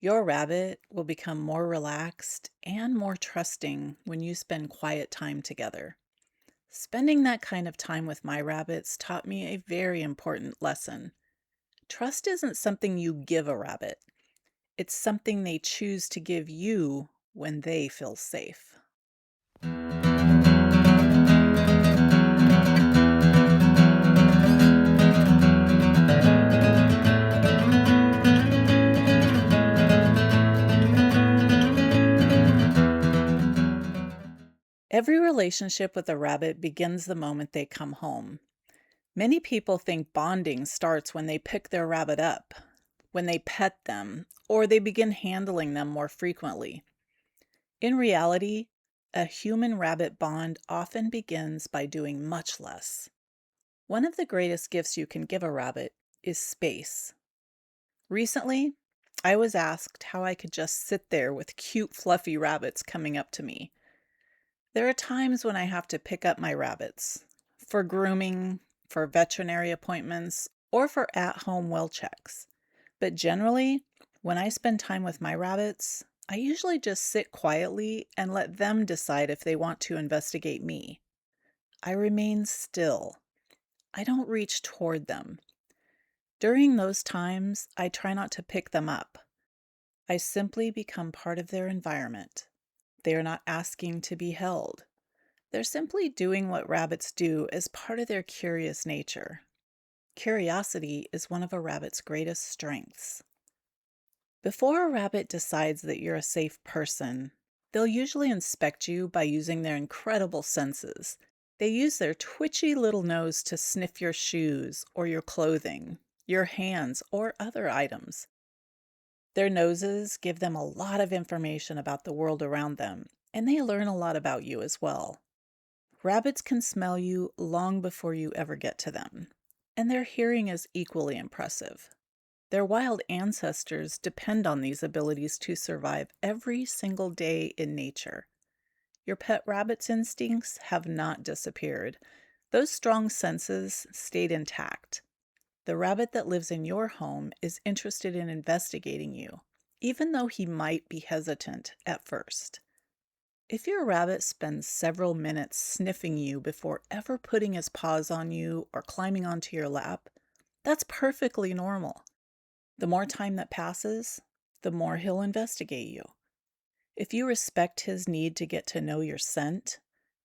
Your rabbit will become more relaxed and more trusting when you spend quiet time together. Spending that kind of time with my rabbits taught me a very important lesson. Trust isn't something you give a rabbit, it's something they choose to give you when they feel safe. Every relationship with a rabbit begins the moment they come home. Many people think bonding starts when they pick their rabbit up, when they pet them, or they begin handling them more frequently. In reality, a human rabbit bond often begins by doing much less. One of the greatest gifts you can give a rabbit is space. Recently, I was asked how I could just sit there with cute, fluffy rabbits coming up to me. There are times when I have to pick up my rabbits for grooming, for veterinary appointments, or for at home well checks. But generally, when I spend time with my rabbits, I usually just sit quietly and let them decide if they want to investigate me. I remain still. I don't reach toward them. During those times, I try not to pick them up. I simply become part of their environment. They are not asking to be held. They're simply doing what rabbits do as part of their curious nature. Curiosity is one of a rabbit's greatest strengths. Before a rabbit decides that you're a safe person, they'll usually inspect you by using their incredible senses. They use their twitchy little nose to sniff your shoes or your clothing, your hands, or other items. Their noses give them a lot of information about the world around them, and they learn a lot about you as well. Rabbits can smell you long before you ever get to them, and their hearing is equally impressive. Their wild ancestors depend on these abilities to survive every single day in nature. Your pet rabbit's instincts have not disappeared. Those strong senses stayed intact. The rabbit that lives in your home is interested in investigating you, even though he might be hesitant at first. If your rabbit spends several minutes sniffing you before ever putting his paws on you or climbing onto your lap, that's perfectly normal. The more time that passes, the more he'll investigate you. If you respect his need to get to know your scent,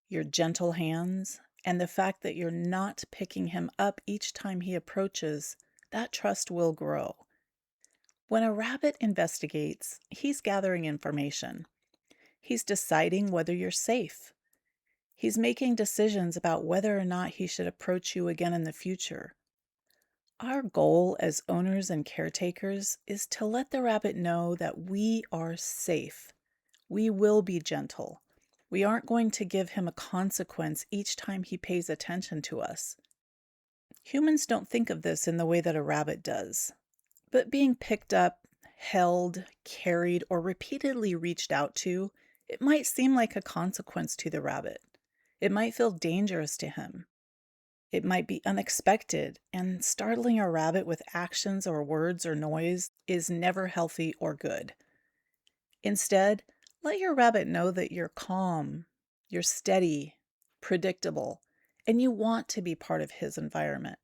your gentle hands, and the fact that you're not picking him up each time he approaches, that trust will grow. When a rabbit investigates, he's gathering information. He's deciding whether you're safe. He's making decisions about whether or not he should approach you again in the future. Our goal as owners and caretakers is to let the rabbit know that we are safe. We will be gentle. We aren't going to give him a consequence each time he pays attention to us. Humans don't think of this in the way that a rabbit does. But being picked up, held, carried, or repeatedly reached out to, it might seem like a consequence to the rabbit. It might feel dangerous to him. It might be unexpected, and startling a rabbit with actions or words or noise is never healthy or good. Instead, let your rabbit know that you're calm, you're steady, predictable, and you want to be part of his environment.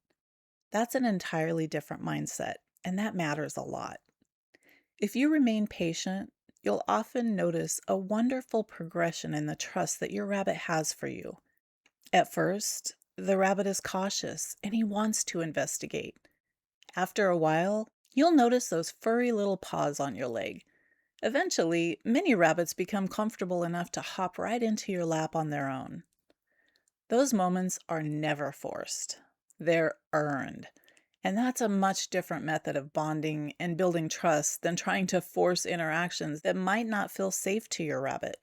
That's an entirely different mindset, and that matters a lot. If you remain patient, you'll often notice a wonderful progression in the trust that your rabbit has for you. At first, the rabbit is cautious and he wants to investigate. After a while, you'll notice those furry little paws on your leg. Eventually, many rabbits become comfortable enough to hop right into your lap on their own. Those moments are never forced. They're earned. And that's a much different method of bonding and building trust than trying to force interactions that might not feel safe to your rabbit.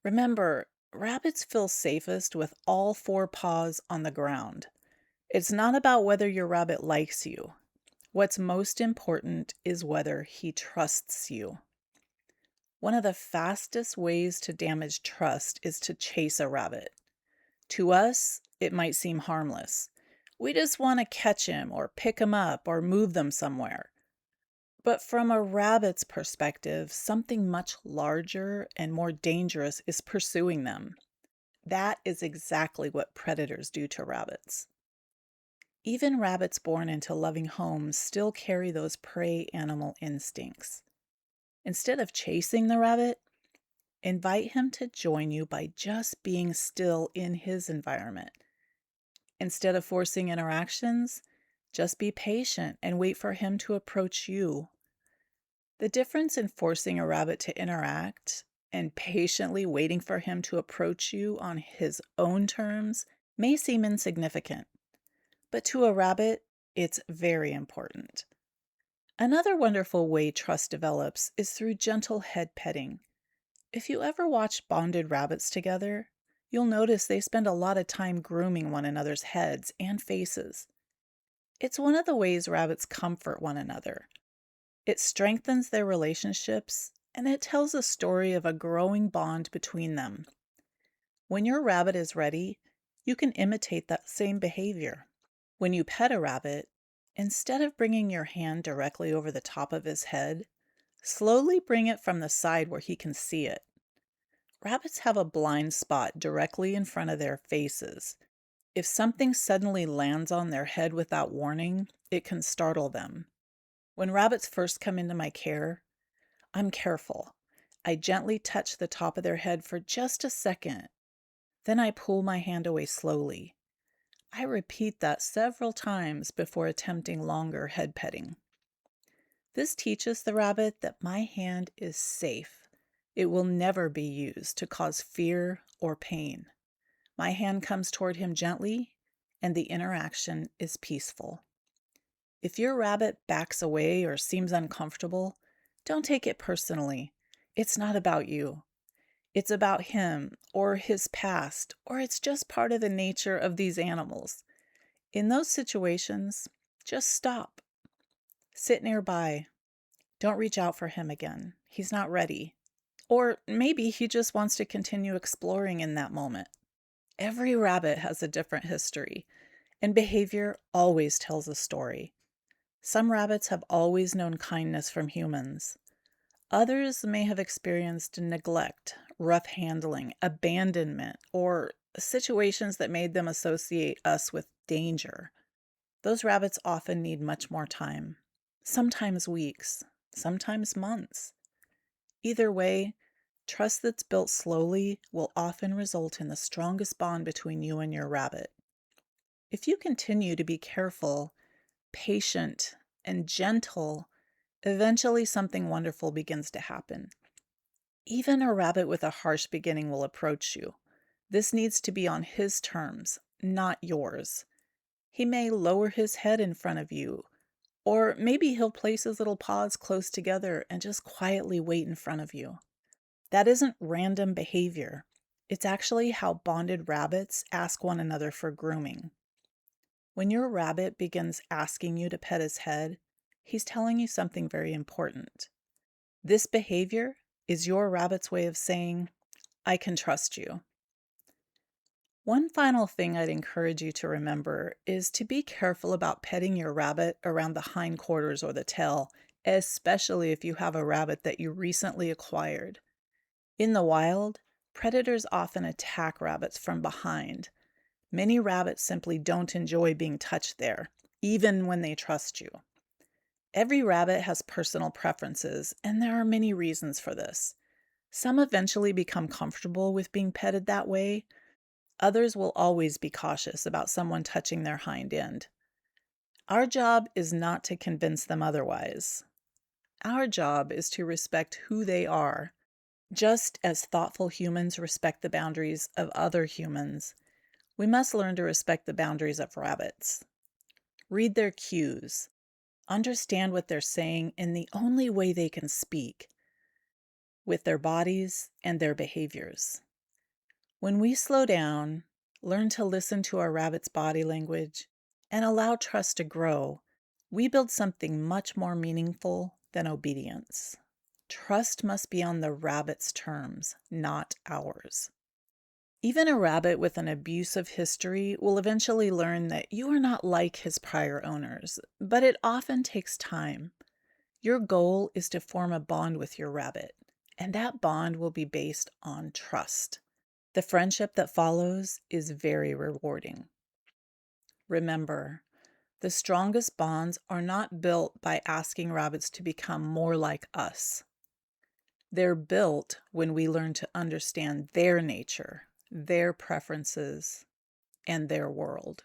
Remember, rabbits feel safest with all four paws on the ground. It's not about whether your rabbit likes you. What's most important is whether he trusts you. One of the fastest ways to damage trust is to chase a rabbit. To us, it might seem harmless. We just want to catch him or pick him up or move them somewhere. But from a rabbit's perspective, something much larger and more dangerous is pursuing them. That is exactly what predators do to rabbits. Even rabbits born into loving homes still carry those prey animal instincts. Instead of chasing the rabbit, invite him to join you by just being still in his environment. Instead of forcing interactions, just be patient and wait for him to approach you. The difference in forcing a rabbit to interact and patiently waiting for him to approach you on his own terms may seem insignificant, but to a rabbit, it's very important. Another wonderful way trust develops is through gentle head petting. If you ever watch bonded rabbits together, you'll notice they spend a lot of time grooming one another's heads and faces. It's one of the ways rabbits comfort one another. It strengthens their relationships, and it tells a story of a growing bond between them. When your rabbit is ready, you can imitate that same behavior. When you pet a rabbit, instead of bringing your hand directly over the top of his head, slowly bring it from the side where he can see it. Rabbits have a blind spot directly in front of their faces. If something suddenly lands on their head without warning, it can startle them. When rabbits first come into my care, I'm careful. I gently touch the top of their head for just a second. Then I pull my hand away slowly. I repeat that several times before attempting longer head petting. This teaches the rabbit that my hand is safe. It will never be used to cause fear or pain. My hand comes toward him gently, and the interaction is peaceful. If your rabbit backs away or seems uncomfortable, don't take it personally. It's not about you. It's about him or his past, or it's just part of the nature of these animals. In those situations, just stop. Sit nearby. Don't reach out for him again. He's not ready. Or maybe he just wants to continue exploring in that moment. Every rabbit has a different history, and behavior always tells a story. Some rabbits have always known kindness from humans. Others may have experienced neglect, rough handling, abandonment, or situations that made them associate us with danger. Those rabbits often need much more time, sometimes weeks, sometimes months. Either way, trust that's built slowly will often result in the strongest bond between you and your rabbit. If you continue to be careful, patient, and gentle, eventually something wonderful begins to happen. Even a rabbit with a harsh beginning will approach you. This needs to be on his terms, not yours. He may lower his head in front of you, or maybe he'll place his little paws close together and just quietly wait in front of you. That isn't random behavior. It's actually how bonded rabbits ask one another for grooming. When your rabbit begins asking you to pet his head, he's telling you something very important. This behavior is your rabbit's way of saying, I can trust you. One final thing I'd encourage you to remember is to be careful about petting your rabbit around the hindquarters or the tail, especially if you have a rabbit that you recently acquired. In the wild, predators often attack rabbits from behind. Many rabbits simply don't enjoy being touched there, even when they trust you. Every rabbit has personal preferences, and there are many reasons for this. Some eventually become comfortable with being petted that way. Others will always be cautious about someone touching their hind end. Our job is not to convince them otherwise. Our job is to respect who they are. Just as thoughtful humans respect the boundaries of other humans, we must learn to respect the boundaries of rabbits. Read their cues. Understand what they're saying in the only way they can speak, with their bodies and their behaviors. When we slow down, learn to listen to our rabbit's body language, and allow trust to grow, we build something much more meaningful than obedience. Trust must be on the rabbit's terms, not ours. Even a rabbit with an abusive history will eventually learn that you are not like his prior owners, but it often takes time. Your goal is to form a bond with your rabbit, and that bond will be based on trust. The friendship that follows is very rewarding. Remember, the strongest bonds are not built by asking rabbits to become more like us. They're built when we learn to understand their nature, their preferences, and their world.